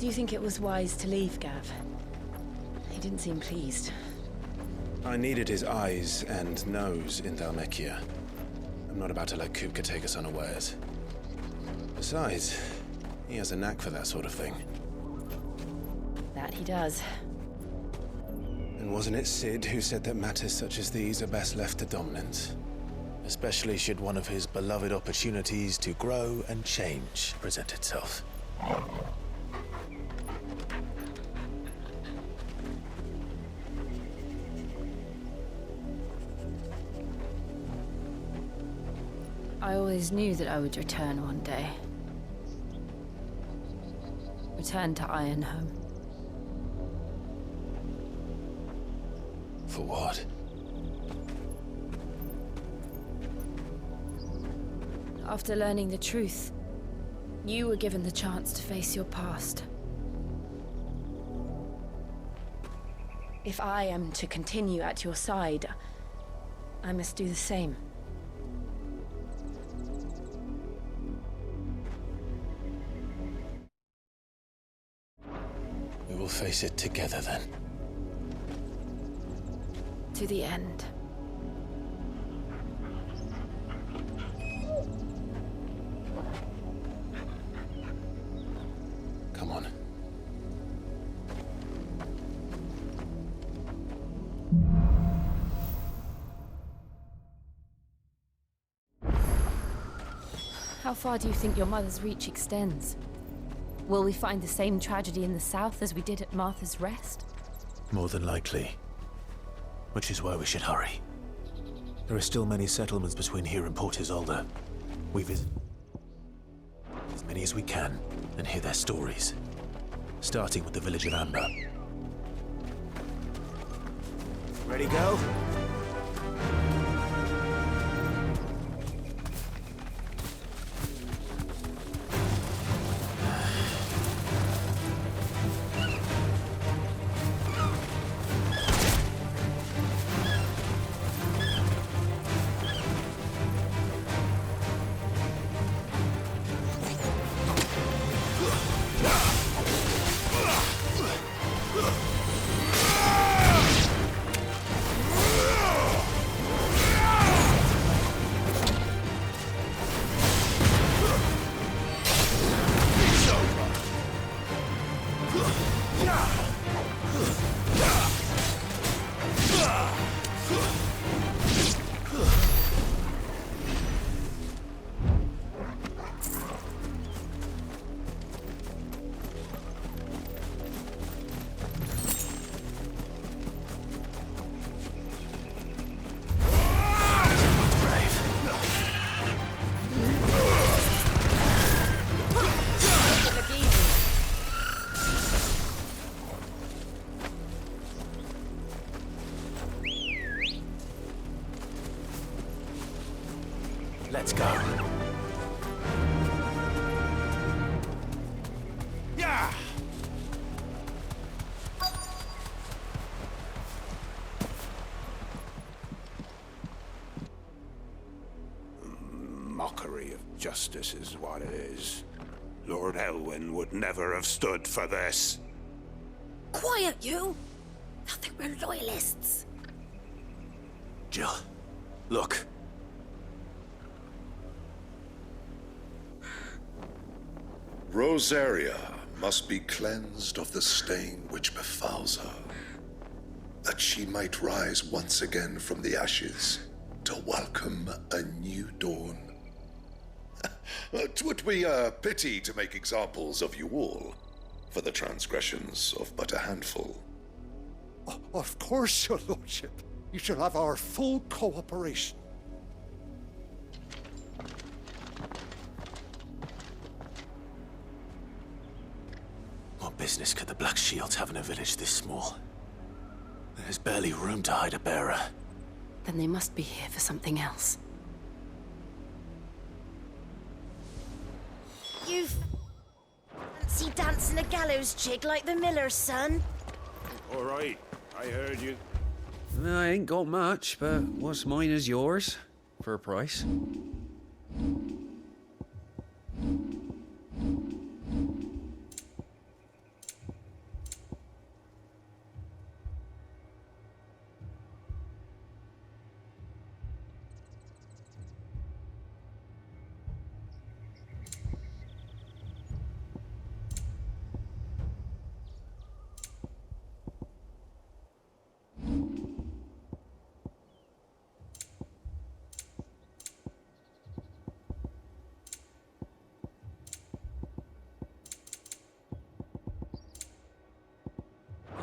Do you think it was wise to leave, Gav? He didn't seem pleased. I needed his eyes and nose in Dhalmekia. I'm not about to let Kupka take us unawares. Besides, he has a knack for that sort of thing. That he does. And wasn't it Sid who said that matters such as these are best left to dominance? Especially should one of his beloved opportunities to grow and change present itself. I always knew that I would return one day. Return to Ironhome. For what? After learning the truth, you were given the chance to face your past. If I am to continue at your side, I must do the same. We will face it together then. To the end. Come on. How far do you think your mother's reach extends? Will we find the same tragedy in the south as we did at Martha's Rest? More than likely. Which is why we should hurry. There are still many settlements between here and Port Isolde. We visit as many as we can and hear their stories. Starting with the village of Amber. Ready, go? Let's go. Yeah! Mockery of justice is what it is. Lord Elwyn would never have stood for this. Quiet, you! I think we're loyalists. Jill, look. Rosaria must be cleansed of the stain which befouls her, that she might rise once again from the ashes to welcome a new dawn. 'Twould be a pity to make examples of you all, for the transgressions of but a handful. Of course, your lordship. You shall have our full cooperation. What business could the Black Shields have in a village this small? There's barely room to hide a bearer. Then they must be here for something else. You fancy dancing a gallows jig like the miller's son? All right, I heard you. I ain't got much, but what's mine is yours, for a price.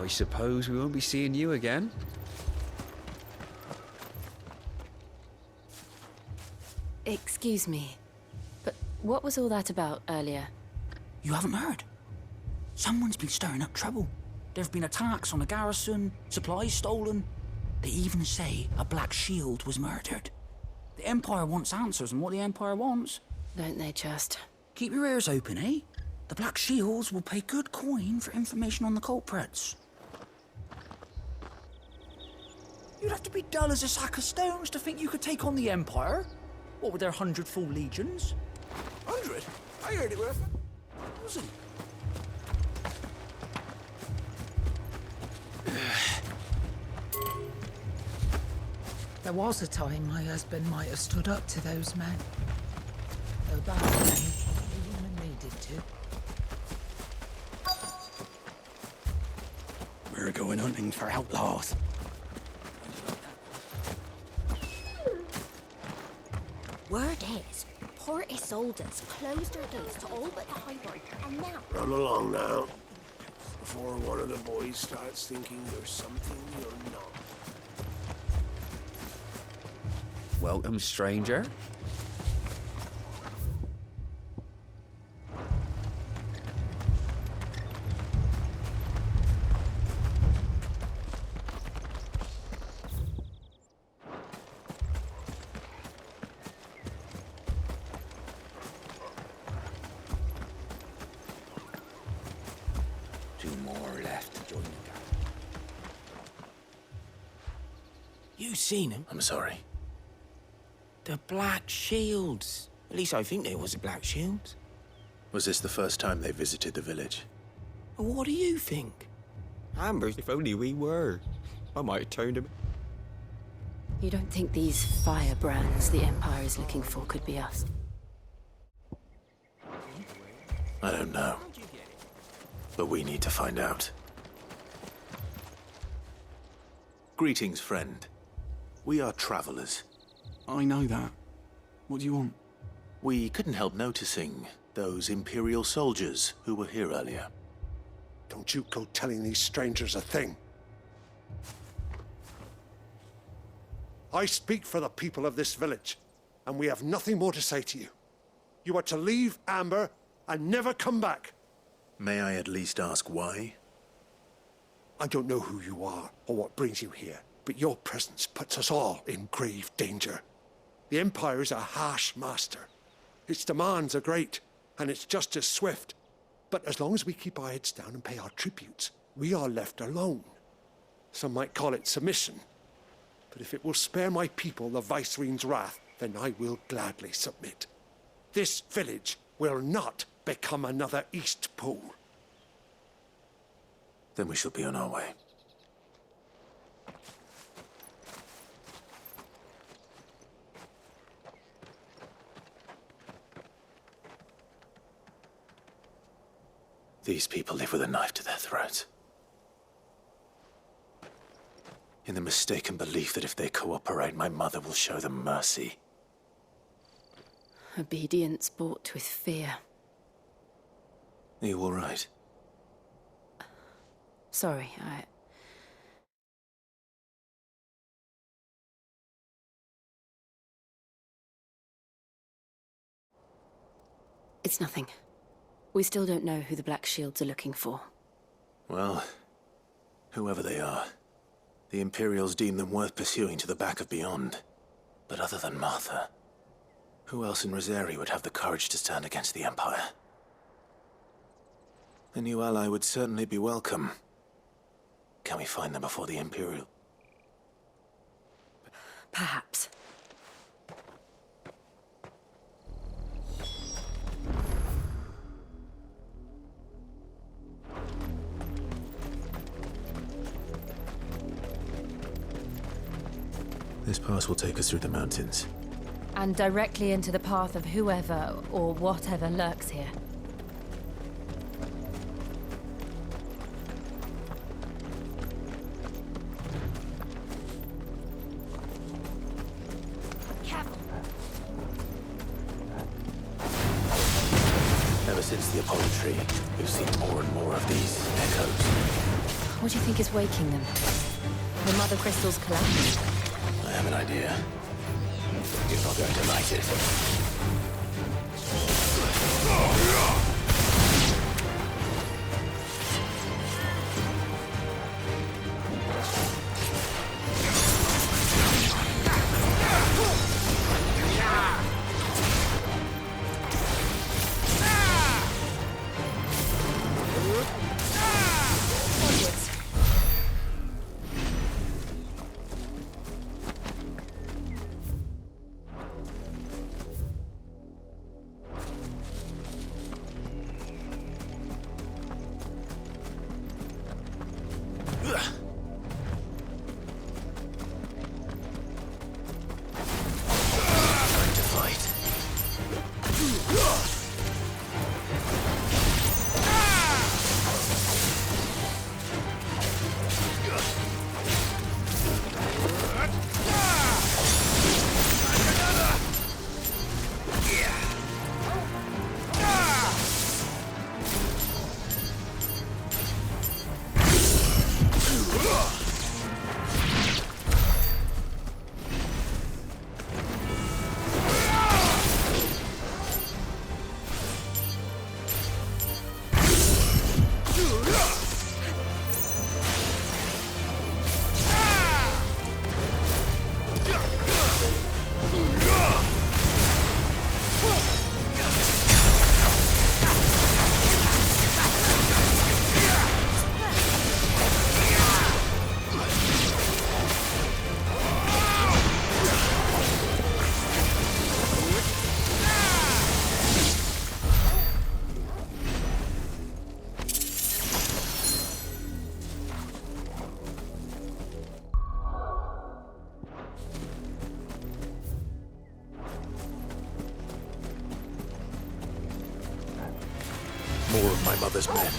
I suppose we won't be seeing you again. Excuse me, but what was all that about earlier? You haven't heard? Someone's been stirring up trouble. There have been attacks on the garrison, supplies stolen. They even say a Black Shield was murdered. The Empire wants answers, and what the Empire wants... Don't they just? Keep your ears open, eh? The Black Shields will pay good coin for information on the culprits. You'd have to be dull as a sack of stones to think you could take on the Empire. What with their 100 full legions? 100? I heard it were 1,000. There was a time my husband might have stood up to those men. Though back then, he wouldn't have needed to. We're going hunting for outlaws. Word is, Port Isolde's closed their gates to all but the highway, and now... Run along now, before one of the boys starts thinking you're something you're not. Welcome, stranger. Two more left to join the gang. You seen him? I'm sorry. The Black Shields. At least I think there was a Black Shields. Was this the first time they visited the village? Well, what do you think? Ambers, if only we were. I might have turned him. You don't think these firebrands the Empire is looking for could be us? I don't know. But we need to find out. Greetings, friend. We are travelers. I know that. What do you want? We couldn't help noticing those Imperial soldiers who were here earlier. Don't you go telling these strangers a thing. I speak for the people of this village, and we have nothing more to say to you. You are to leave Amber and never come back. May I at least ask why? I don't know who you are or what brings you here, but your presence puts us all in grave danger. The Empire is a harsh master. Its demands are great, and its justice swift. But as long as we keep our heads down and pay our tributes, we are left alone. Some might call it submission. But if it will spare my people the Viceroy's wrath, then I will gladly submit. This village will not become another Eastpool. Then we shall be on our way. These people live with a knife to their throats. In the mistaken belief that if they cooperate, my mother will show them mercy. Obedience bought with fear. Are you all right? Sorry, It's nothing. We still don't know who the Black Shields are looking for. Well, whoever they are, the Imperials deem them worth pursuing to the back of beyond. But other than Martha, who else in Rosari would have the courage to stand against the Empire? A new ally would certainly be welcome. Can we find them before the Imperial? Perhaps. This pass will take us through the mountains. And directly into the path of whoever or whatever lurks here. Ever since the Apollo tree, we've seen more and more of these echoes. What do you think is waking them? The mother crystal's collapsed. I have an idea. You're not going to like it. More of my mother's men.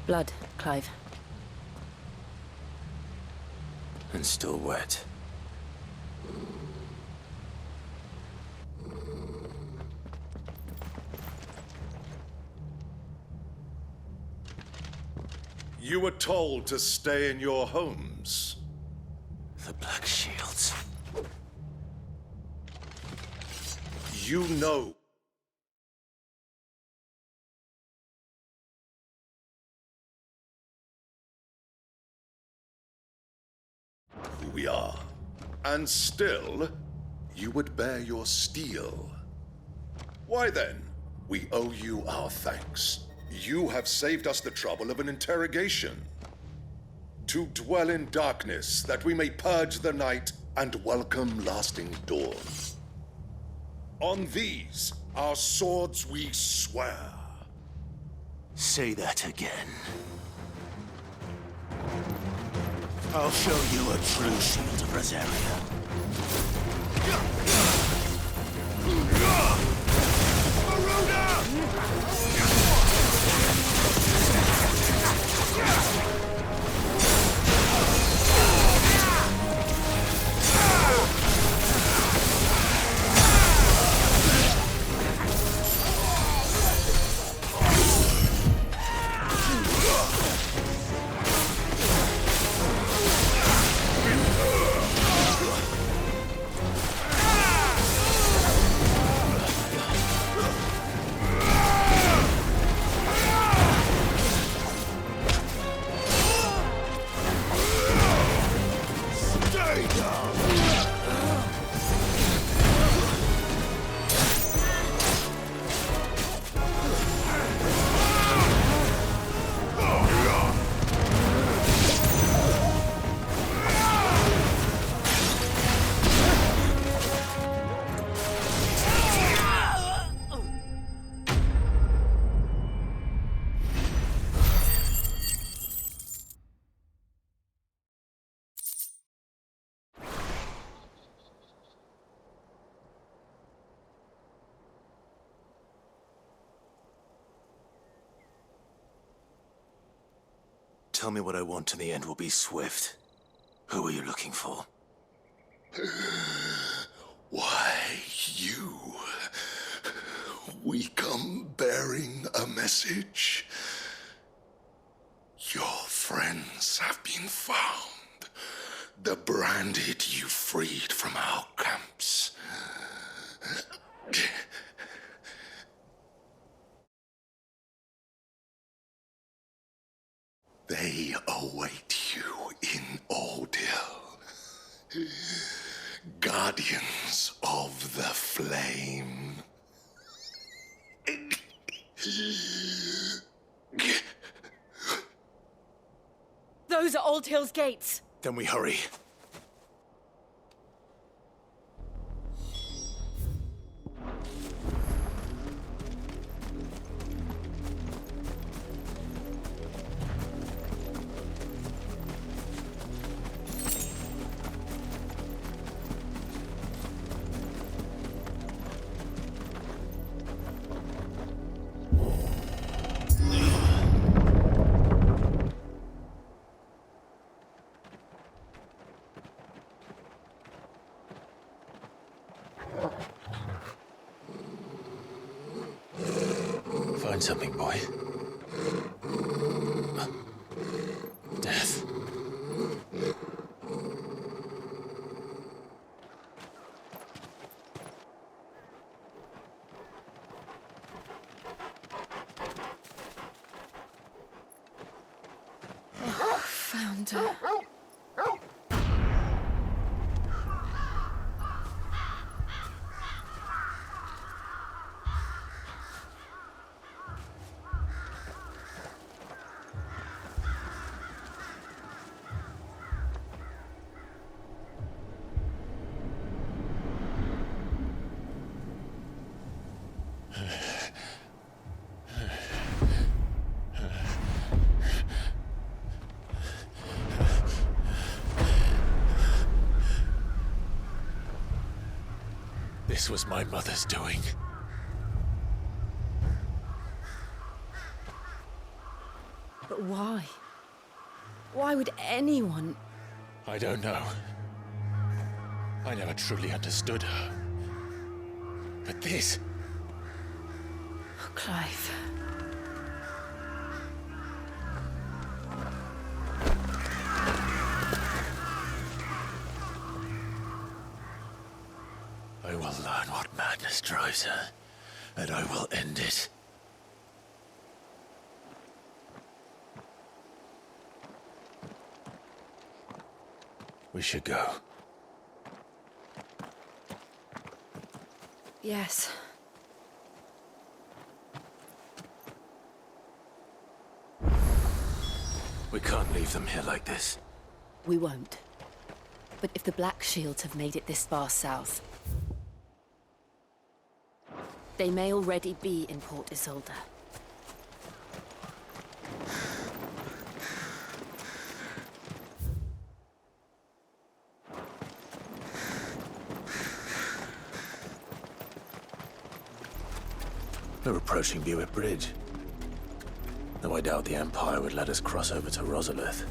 Blood, Clive. And still wet. You were told to stay in your homes. The Black Shields. You know. Who we are. And still, you would bear your steel. Why then, we owe you our thanks. You have saved us the trouble of an interrogation. To dwell in darkness, that we may purge the night and welcome lasting dawn. On these, our swords we swear. Say that again. I'll show you a true shield of Rosaria. Tell me what I want and the end will be swift. Who are you looking for? Why, you. We come bearing a message. Your friends have been found. The branded you freed from our camps. They await you in Oldhill. Guardians of the Flame. Those are Old Hill's gates. Then we hurry. Find something, boy. Death. Found her. This was my mother's doing. But Why? Why would anyone... I don't know. I never truly understood her. But this... Oh, Clive. I will learn what madness drives her, and I will end it. We should go. Yes. We can't leave them here like this. We won't. But if the Black Shields have made it this far south, they may already be in Port Isolde. We're approaching Buick Bridge. Though I doubt the Empire would let us cross over to Rosalith.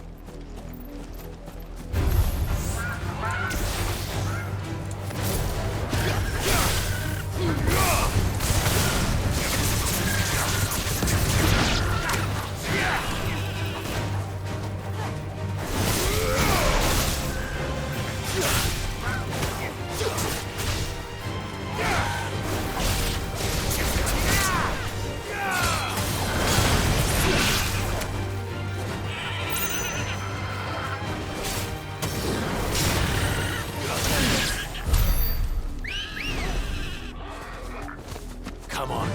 Come on.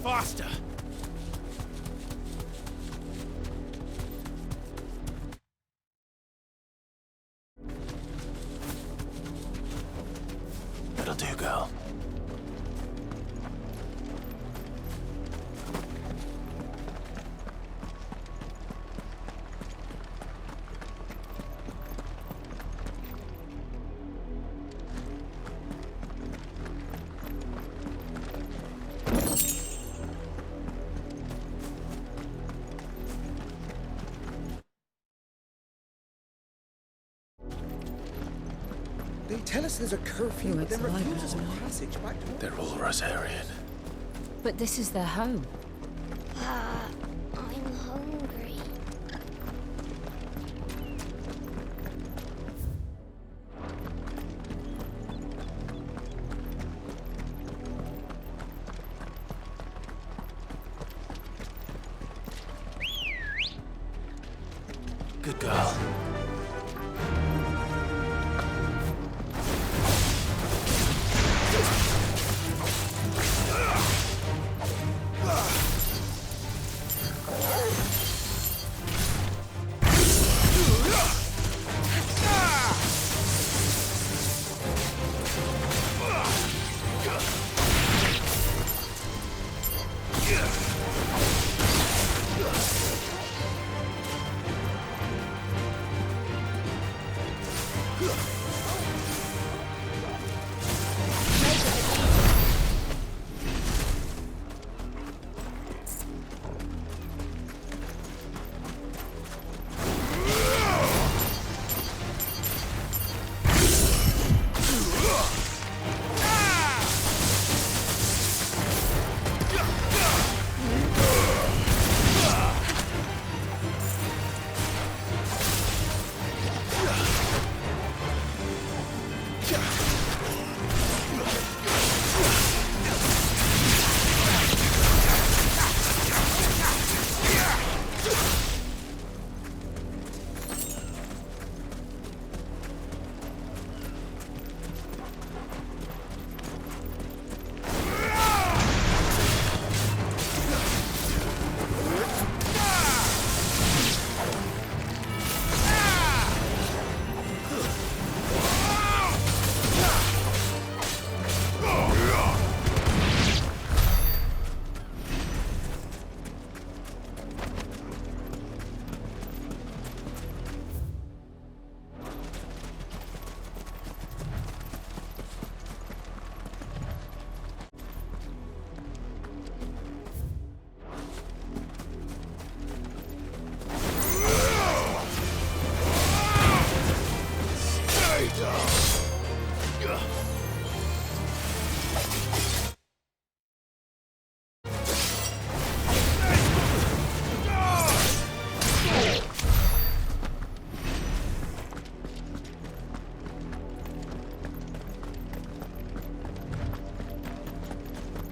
Faster! That'll do, girl. They tell us there's a curfew, but then refuse us passage back to... They're all Rosarian. But this is their home. I'm hungry. Good girl.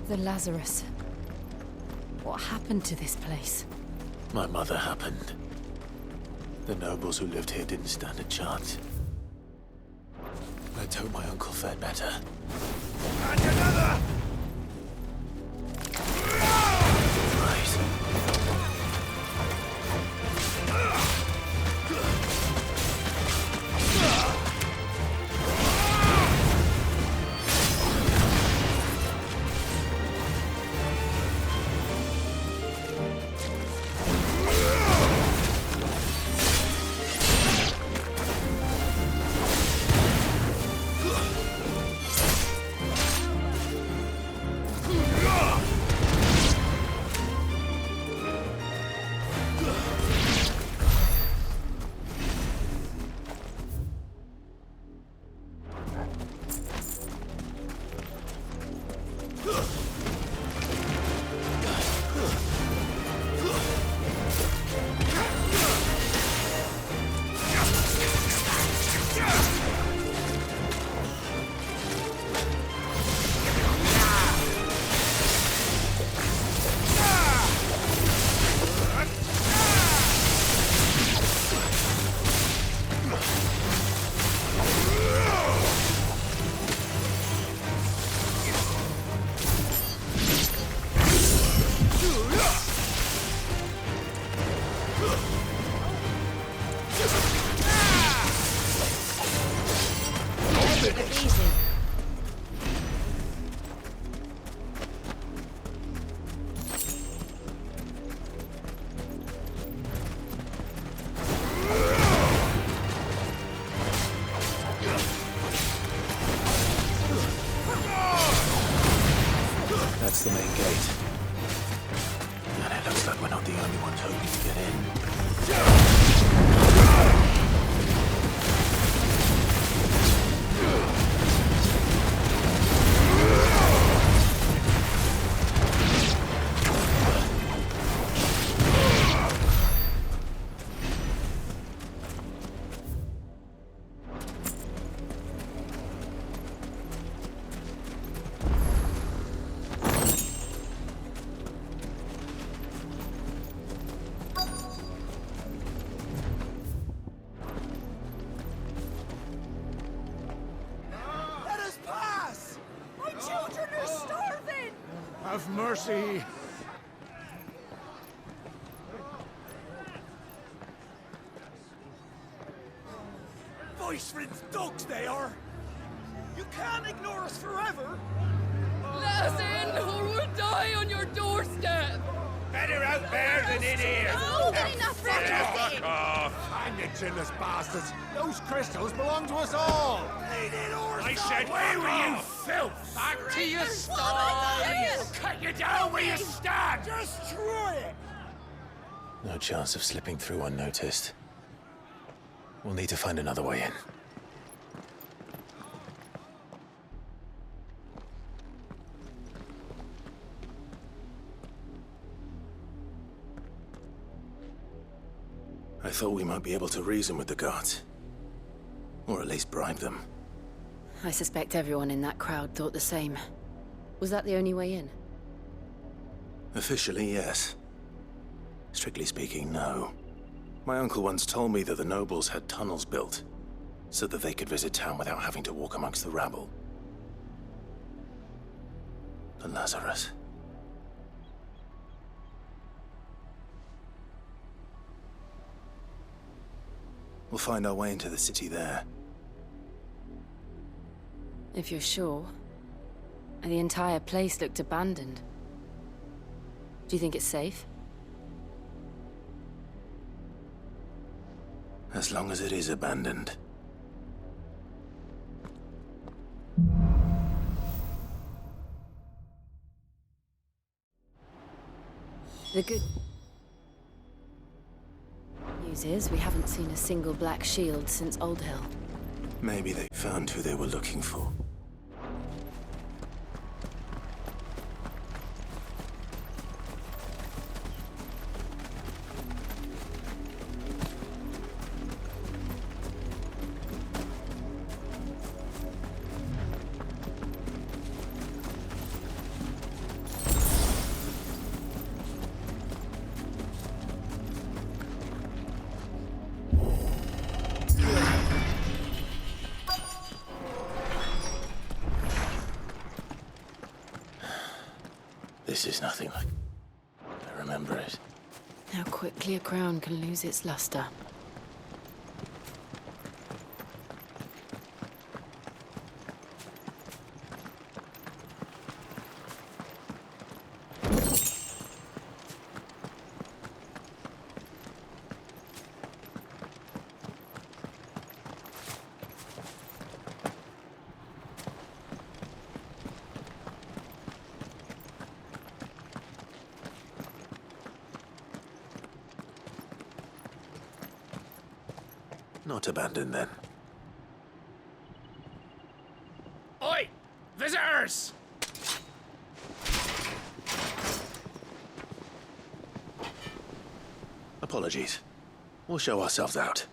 The Lazarus. What happened to this place? My mother happened. The nobles who lived here didn't stand a chance. Let's hope my uncle fared better. And another! Right. That's the main gate. And it looks like we're not the only ones hoping to get in. Let us pass! My children are starving! Have mercy. Voice rinsed dogs they are! You can't ignore us forever! Let us in, or we'll die on your doorstep! Better out there than in here! Oh, good enough for Fuck off! Hang it, chinless bastards. Those crystals belong to us all. I said, where were you, filth? Back to your stalls! Cut you down where you stand! Destroy it! No chance of slipping through unnoticed. We'll need to find another way in. I thought we might be able to reason with the guards. Or at least bribe them. I suspect everyone in that crowd thought the same. Was that the only way in? Officially, yes. Strictly speaking, no. My uncle once told me that the nobles had tunnels built, so that they could visit town without having to walk amongst the rabble. The Lazarus. We'll find our way into the city there. If you're sure. The entire place looked abandoned. Do you think it's safe? As long as it is abandoned. The good news is we haven't seen a single black shield since Old Hill. Maybe they found who they were looking for. This is nothing like I remember it. How quickly a crown can lose its luster. Not abandoned, then. Oi! Visitors! Apologies. We'll show ourselves out.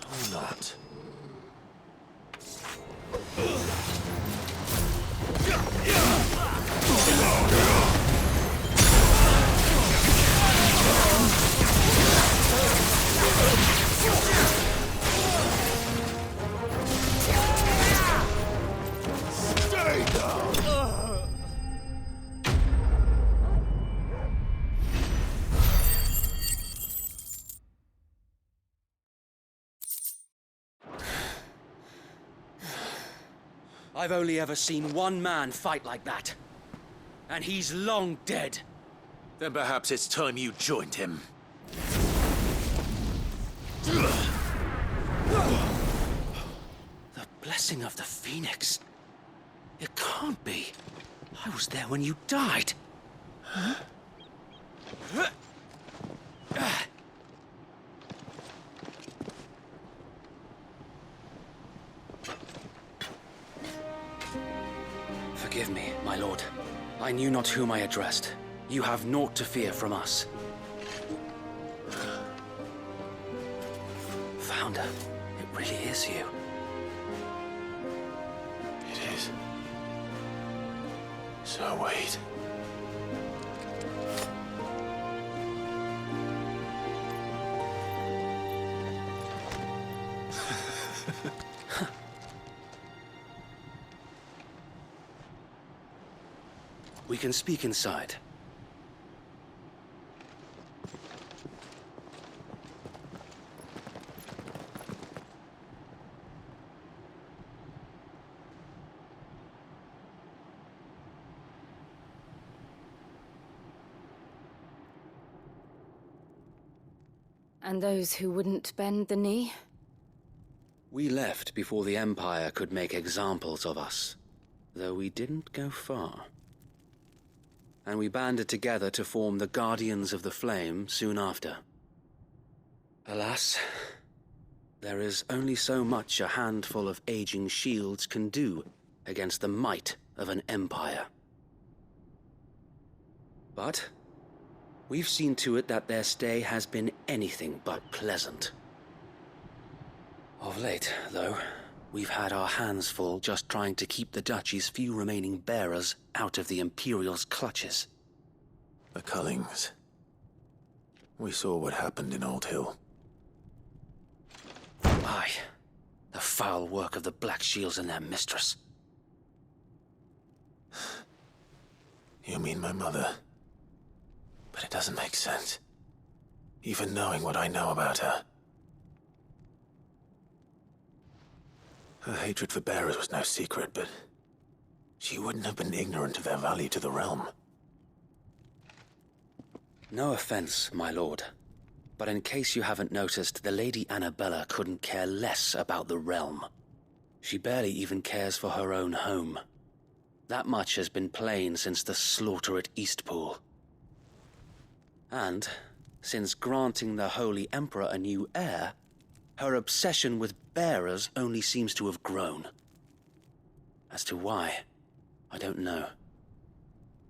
Or not. Stay down! I've only ever seen one man fight like that. And he's long dead. Then perhaps it's time you joined him. The blessing of the Phoenix. It can't be. I was there when you died. Huh? Forgive me, my lord. I knew not whom I addressed. You have naught to fear from us. Founder, it really is you. It is. So wait. We can speak inside. And those who wouldn't bend the knee? We left before the Empire could make examples of us, though we didn't go far. And we banded together to form the Guardians of the Flame soon after. Alas, there is only so much a handful of aging shields can do against the might of an empire. But we've seen to it that their stay has been anything but pleasant. Of late, though, we've had our hands full just trying to keep the Duchy's few remaining bearers out of the Imperial's clutches. The Cullings. We saw what happened in Old Hill. Aye. The foul work of the Black Shields and their mistress. You mean my mother? But it doesn't make sense. Even knowing what I know about her. Her hatred for bearers was no secret, but she wouldn't have been ignorant of their value to the realm. No offense, my lord, but in case you haven't noticed, the Lady Annabella couldn't care less about the realm. She barely even cares for her own home. That much has been plain since the slaughter at Eastpool. And, since granting the Holy Emperor a new heir, her obsession with bearers only seems to have grown. As to why, I don't know.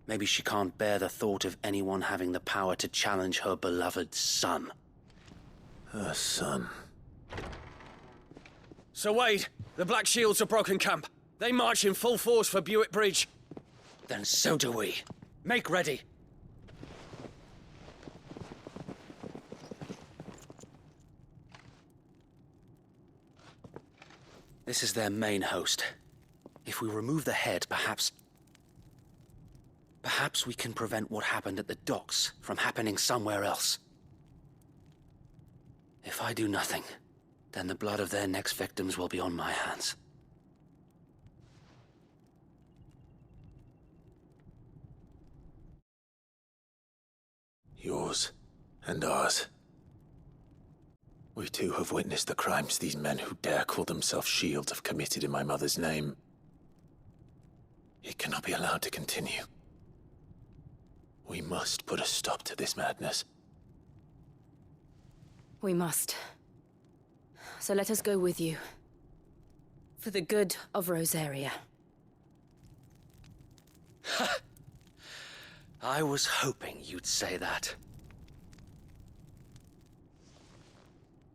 Maybe she can't bear the thought of anyone having the power to challenge her beloved son. Her son. Sir Wade, the Black Shields have broken camp. They march in full force for Buick Bridge. Then so do we. Make ready. This is their main host. If we remove the head, perhaps we can prevent what happened at the docks from happening somewhere else. If I do nothing, then the blood of their next victims will be on my hands. Yours and ours. We too have witnessed the crimes these men who dare call themselves shields have committed in my mother's name. It cannot be allowed to continue. We must put a stop to this madness. We must. So let us go with you. For the good of Rosaria. I was hoping you'd say that.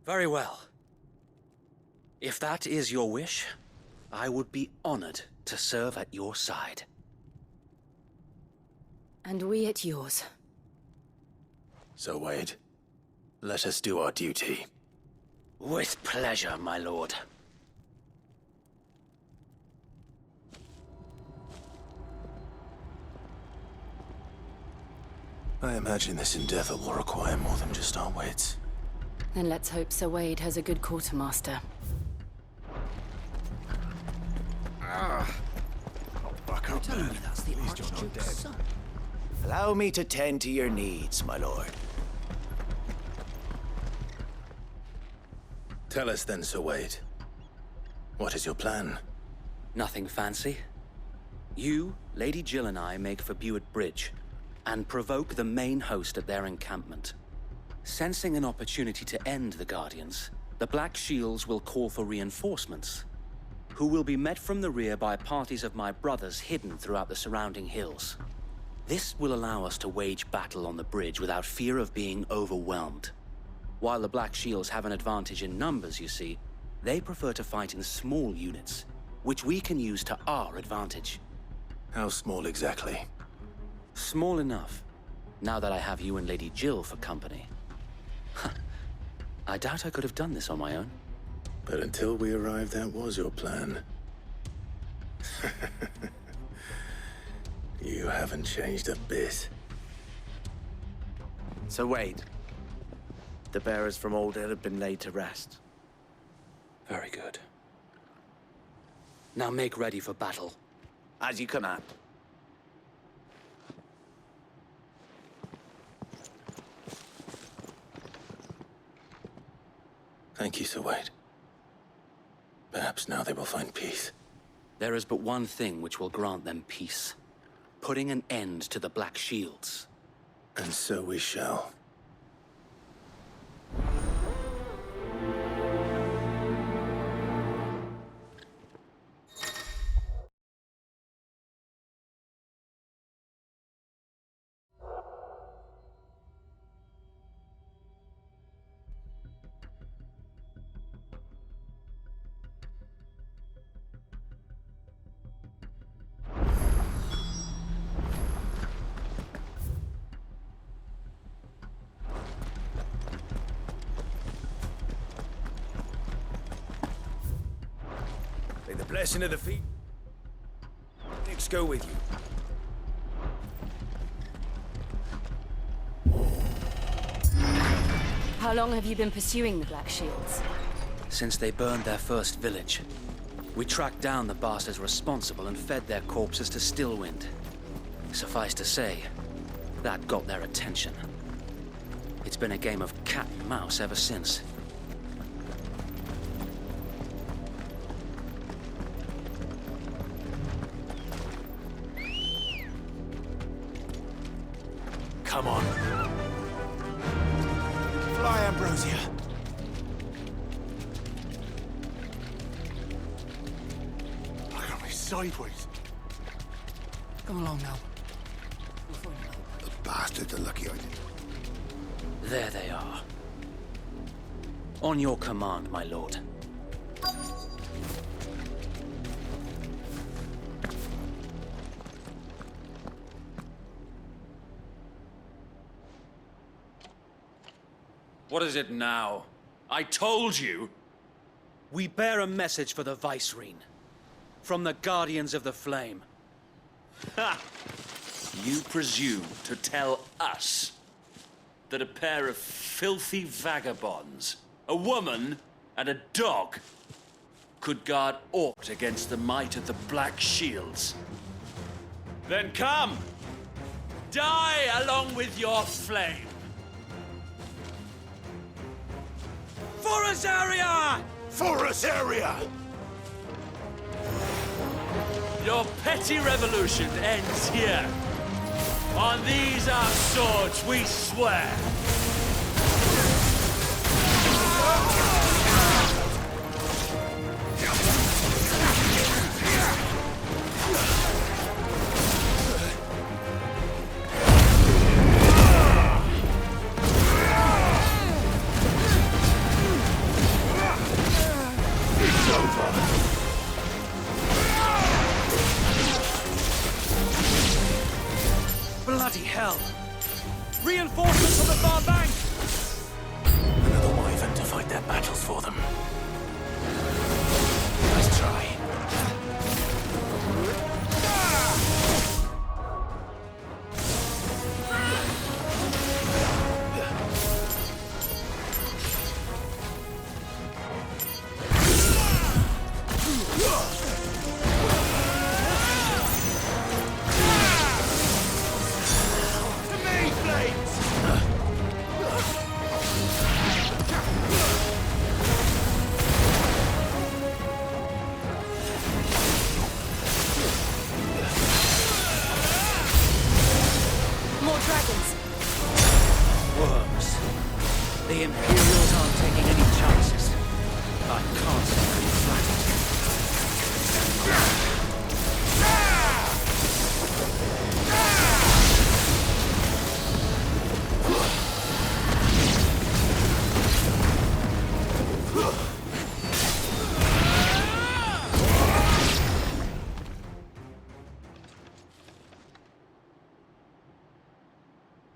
Very well. If that is your wish, I would be honored to serve at your side. And we at yours. So, Wade, let us do our duty. With pleasure, my lord. I imagine this endeavor will require more than just our wits. Then let's hope Sir Wade has a good quartermaster. Tell me that's the Archduke's son. Allow me to tend to your needs, my lord. Tell us then, Sir Wade. What is your plan? Nothing fancy. You, Lady Jill and I make for Buett Bridge, and provoke the main host at their encampment. Sensing an opportunity to end the Guardians, the Black Shields will call for reinforcements, who will be met from the rear by parties of my brothers hidden throughout the surrounding hills. This will allow us to wage battle on the bridge without fear of being overwhelmed. While the Black Shields have an advantage in numbers, you see, they prefer to fight in small units, which we can use to our advantage. How small exactly? Small enough, now that I have you and Lady Jill for company. I doubt I could have done this on my own. But until we arrived, that was your plan. You haven't changed a bit. So Wade, the bearers from Old Hill have been laid to rest. Very good. Now make ready for battle. As you command. Thank you, Sir Wade. Perhaps now they will find peace. There is but one thing which will grant them peace. Putting an end to the Black Shields. And so we shall. May the blessing of the feet go with you. How long have you been pursuing the Black Shields? Since they burned their first village. We tracked down the bastards responsible and fed their corpses to Stillwind. Suffice to say, that got their attention. It's been a game of cat and mouse ever since. Come on. Fly, Ambrosia. Look at me sideways. Come along now. The bastards are lucky I didn't. There they are. On your command, my lord. What is it now? I told you! We bear a message for the Vicereine. From the Guardians of the Flame. Ha! You presume to tell us that a pair of filthy vagabonds, a woman and a dog, could guard aught against the might of the Black Shields? Then come! Die along with your flame! For Azaria! For Azaria! Your petty revolution ends here. On these our swords we swear. Bloody hell! Reinforcements on the far bank! Another wyvern to fight their battles for them. Nice try. More dragons! Worms. The Imperials aren't taking any chances. I can't say I'm flattered.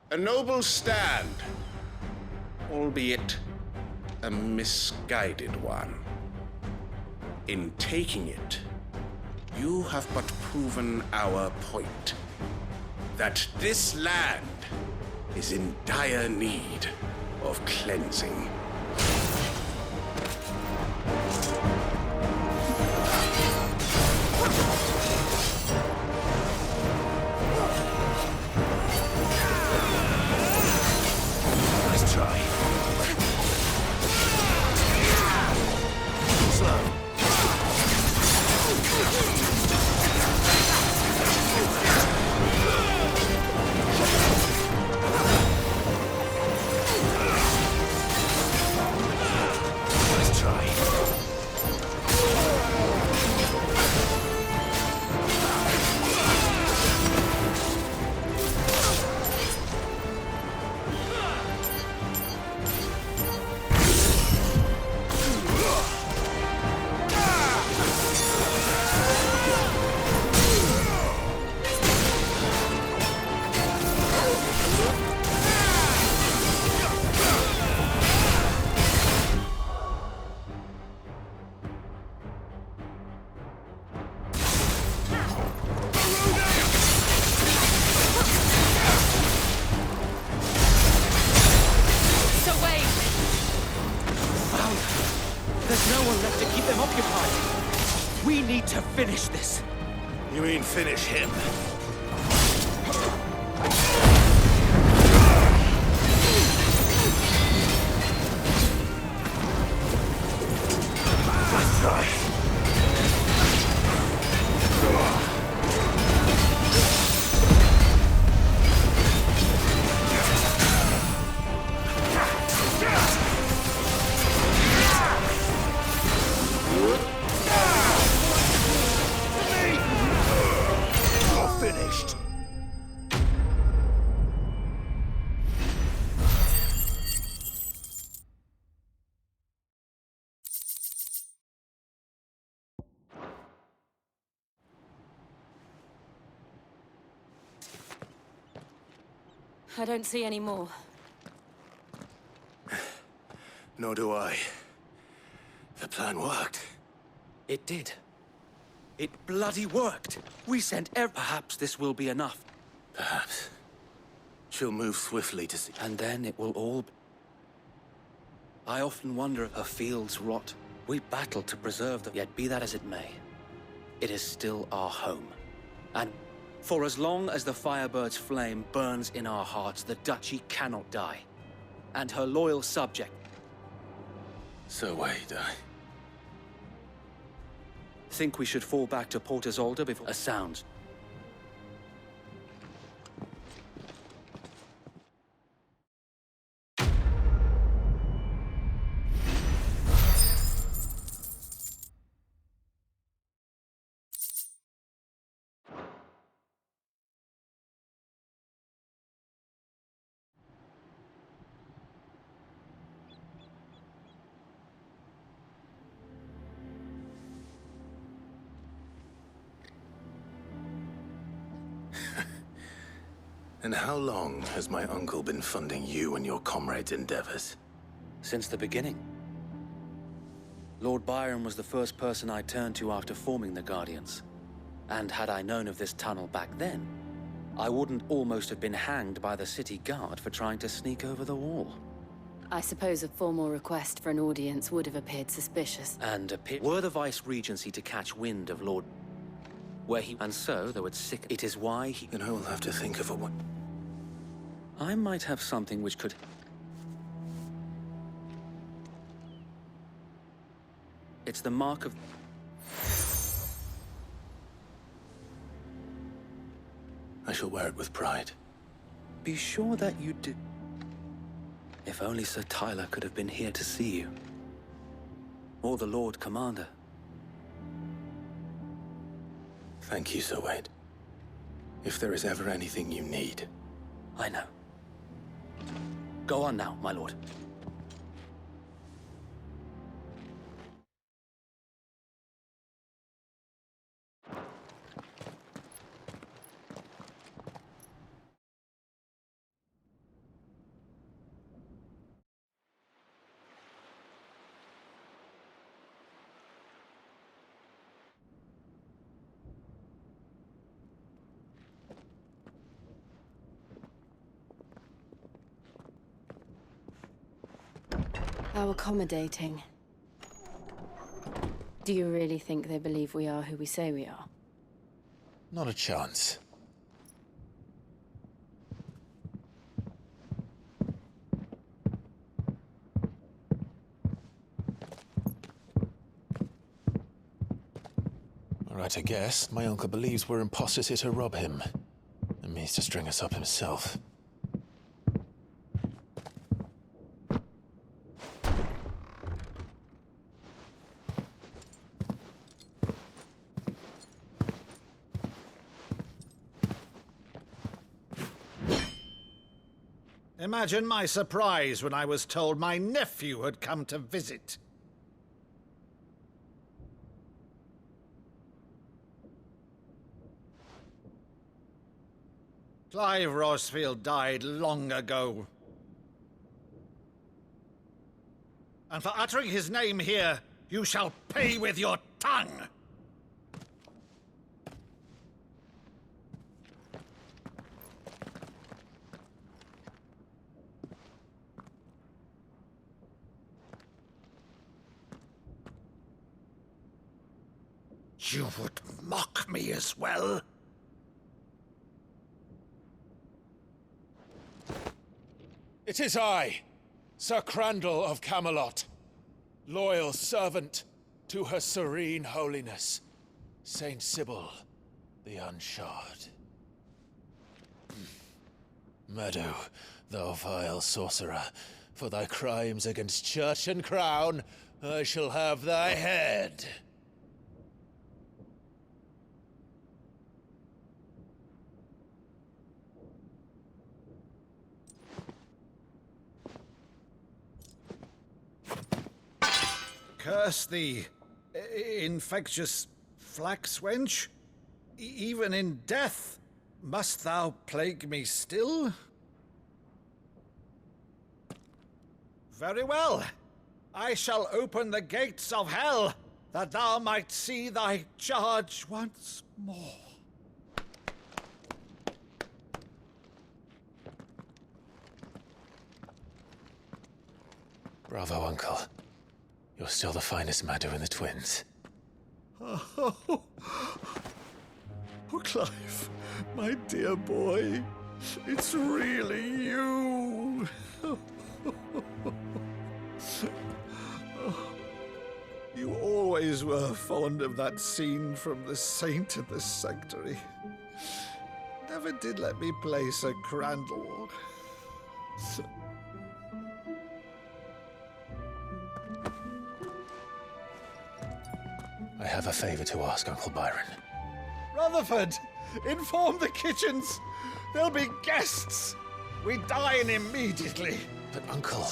A noble stand, albeit a misguided one. In taking it, you have but proven our point, that this land is in dire need of cleansing. Nice try. Slow. Nice try. There's no one left to keep them occupied. We need to finish this. You mean finish him? Nice try. Finished. I don't see any more. Nor do I. The plan worked. It did. It bloody worked. We sent Perhaps this will be enough. Perhaps. She'll move swiftly to see. And then it will all... I often wonder if her fields rot. We battled to preserve them, yet be that as it may. It is still our home. And for as long as the Firebird's flame burns in our hearts, the Duchy cannot die. And her loyal subject... So wait, Think we should fall back to Port Isolde before... A sound. And how long has my uncle been funding you and your comrades' endeavors? Since the beginning. Lord Byron was the first person I turned to after forming the Guardians. And had I known of this tunnel back then, I wouldn't almost have been hanged by the city guard for trying to sneak over the wall. I suppose a formal request for an audience would have appeared suspicious. And were the Vice-Regency to catch wind of Lord... where he... And so, though it's sick, it is why he... Then I will have to think of a way. I might have something which could... It's the mark of... I shall wear it with pride. Be sure that you do. If only Sir Tyler could have been here to see you. Or the Lord Commander. Thank you, Sir Wade. If there is ever anything you need... I know. Go on now, my lord. How accommodating. Do you really think they believe we are who we say we are? Not a chance. All right, I guess. My uncle believes we're imposters here to rob him. And means to string us up himself. Imagine my surprise when I was told my nephew had come to visit. Clive Rosfield died long ago. And for uttering his name here, you shall pay with your tongue! You would mock me as well? It is I, Sir Crandall of Camelot, loyal servant to Her Serene Holiness, Saint Sybil the Unshod. Meadow, thou vile sorcerer, for thy crimes against church and crown, I shall have thy head. Curse thee, infectious flax wench. Even in death, must thou plague me still? Very well. I shall open the gates of hell, that thou might see thy charge once more. Bravo, Uncle. You're still the finest Maddu in the twins. Oh, Clive, my dear boy, it's really you. You always were fond of that scene from The Saint and the Sanctuary. Never did let me play Sir Crandall. I have a favor to ask, Uncle Byron. Rutherford, inform the kitchens. There'll be guests. We dine immediately. But, Uncle...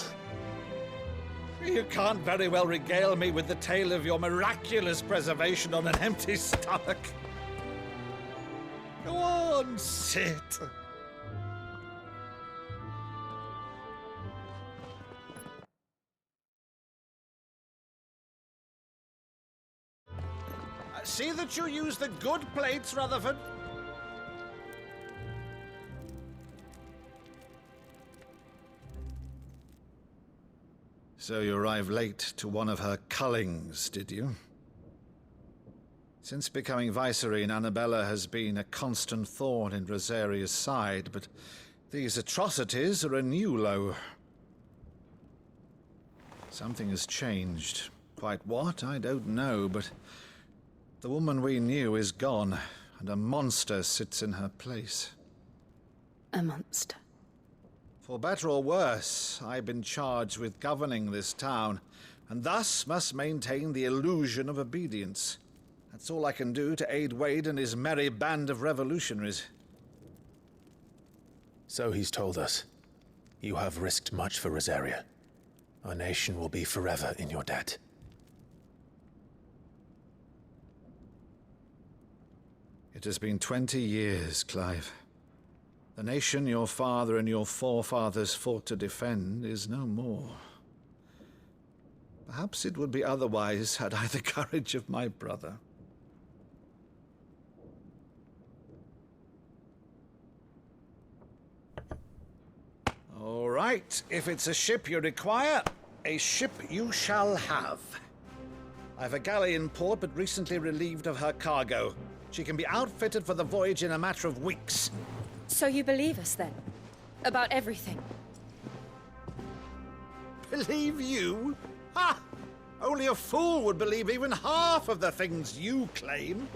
You can't very well regale me with the tale of your miraculous preservation on an empty stomach. Go on, sit. See that you use the good plates, Rutherford. So you arrived late to one of her cullings, did you? Since becoming Vicereine, Annabella has been a constant thorn in Rosaria's side, but these atrocities are a new low. Something has changed. Quite what, I don't know, but the woman we knew is gone, and a monster sits in her place. A monster? For better or worse, I've been charged with governing this town, and thus must maintain the illusion of obedience. That's all I can do to aid Wade and his merry band of revolutionaries. So he's told us. You have risked much for Rosaria. Our nation will be forever in your debt. It has been 20 years, Clive. The nation your father and your forefathers fought to defend is no more. Perhaps it would be otherwise had I the courage of my brother. All right, if it's a ship you require, a ship you shall have. I've a galley in port, but recently relieved of her cargo. She can be outfitted for the voyage in a matter of weeks. So you believe us, then? About everything? Believe you? Ha! Only a fool would believe even half of the things you claim.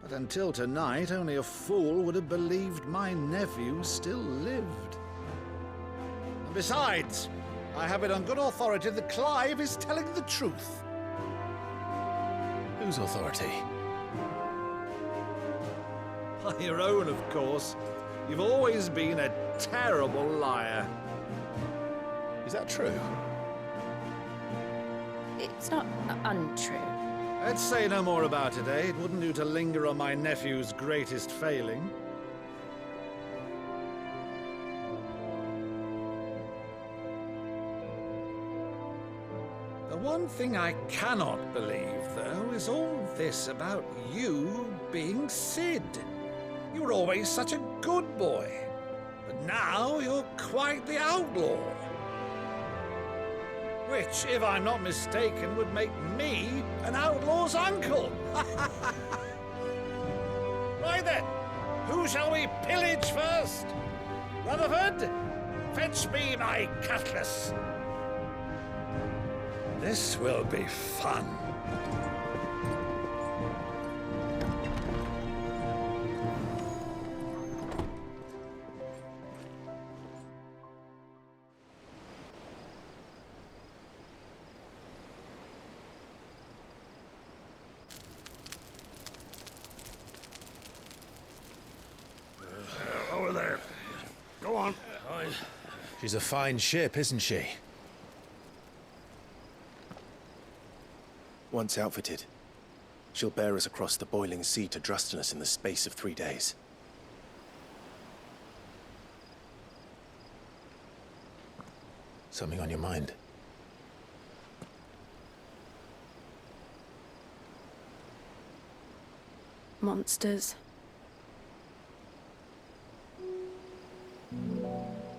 But until tonight, only a fool would have believed my nephew still lived. And besides, I have it on good authority that Clive is telling the truth. Whose authority? Your own, of course. You've always been a terrible liar. Is that true? It's not untrue. Let's say no more about it, eh? It wouldn't do to linger on my nephew's greatest failing. The one thing I cannot believe, though, is all this about you being Sid. You were always such a good boy, but now you're quite the outlaw. Which, if I'm not mistaken, would make me an outlaw's uncle. Right then, who shall we pillage first? Rutherford, fetch me my cutlass. This will be fun. Over there. Go on. She's a fine ship, isn't she? Once outfitted, she'll bear us across the boiling sea to Drustenus in the space of 3 days. Something on your mind? Monsters.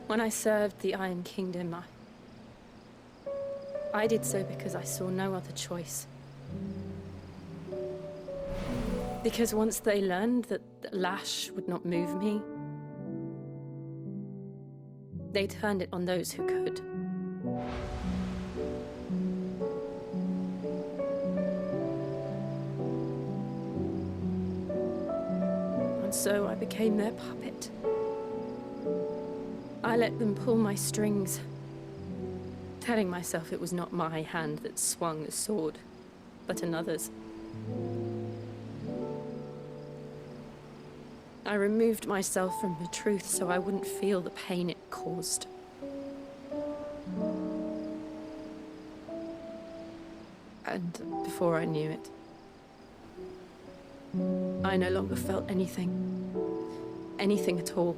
When I served the Iron Kingdom, I did so because I saw no other choice. Because once they learned that the lash would not move me, they turned it on those who could. And so I became their puppet. I let them pull my strings, telling myself it was not my hand that swung the sword, but another's. I removed myself from the truth so I wouldn't feel the pain it caused. And before I knew it, I no longer felt anything. Anything at all.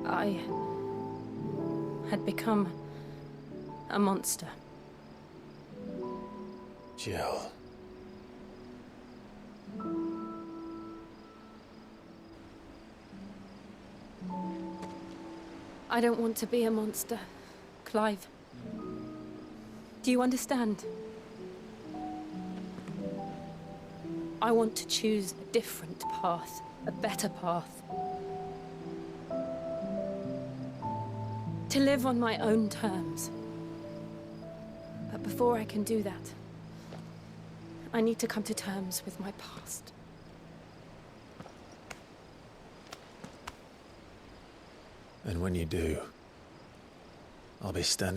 I had become a monster. Jill. I don't want to be a monster, Clive. Do you understand? I want to choose a different path, a better path. To live on my own terms. But before I can do that, I need to come to terms with my past. And when you do, I'll be standing